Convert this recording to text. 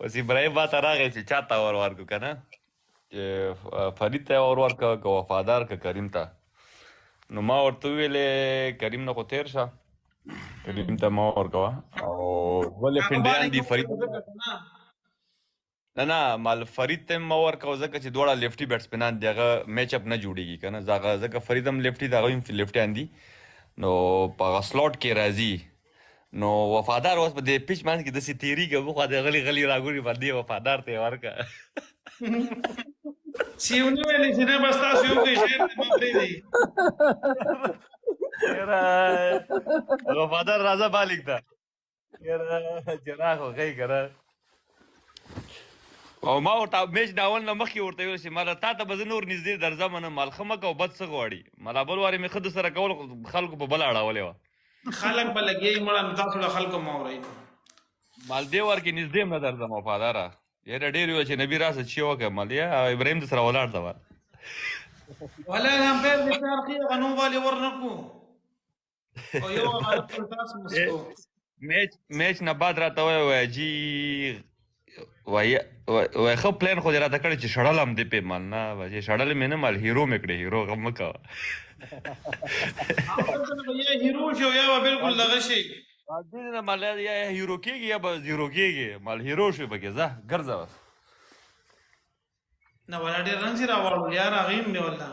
اوس ابراهیم ما ته راغی چې چا ته اور ورکړو که نه چې فرید ته اور ورکړه که وفادار که کریم ته نو ما ورته وویلې کریم نه خو تېر شه کریم ته ما ورکوه او دوه لیفټینډیان دي فرید نه مال فرید ته ما ورکوه ځکه چې دواړه لیفټي بیټسمنان دي هغه میچ اپ نه جوړېږي که نه ځکه فرید هم لیفټي د هغوی هم لیفټیان دي نو په هغه سلاټ کې راځي نو وفادار اوس په دې پیچ باندې کې داسې تېرېږي وخوا د غلي غلي راګوري په دې وفادار ته یې ورکړه چې ونه ویلې چې نه بس تاسو یو کوئ شعر ته مه پرېږدئ وفادار راځه بالغ ته جنا خو ښایي که نه او ما ورته میچ ډاول نه مخکې ورته ویل چې ماله تا ته به زه نور نږدې درځم نه مال ښه مه کوه بد څه غواړي ماله بل وارې مې ښه د سره کول خلکو په بله اړولې وه خلک به لګېږي مړه نو تاسو له خلکو مه اورئ مال دې وار کې نږدې هم نه درځم وفاداره یاره ډېر ویل چې نبي راسه چې وکړه مال یا ابراهیم د سره ولاړ ته ولا الامپیر د شرقي غنو والي ورنکو او یو هغه تاسو مسکو میچ نه بعد راته وایي جی وایي ښه پلان خو دې راته کړی چې شړل هم دې پې مال نه چې شړل مې نه مال هیرو مې کړې هیرو غم مه کوه یا هیرو شو یا به بالکل دغه شي دې نه مال یا هیرو کېږي یا به زیرو کېږي مال هیرو شوې پکې ځه ګرځه بس نه ولا ډېر رنځ یې راوړل یار هغې هم دی والله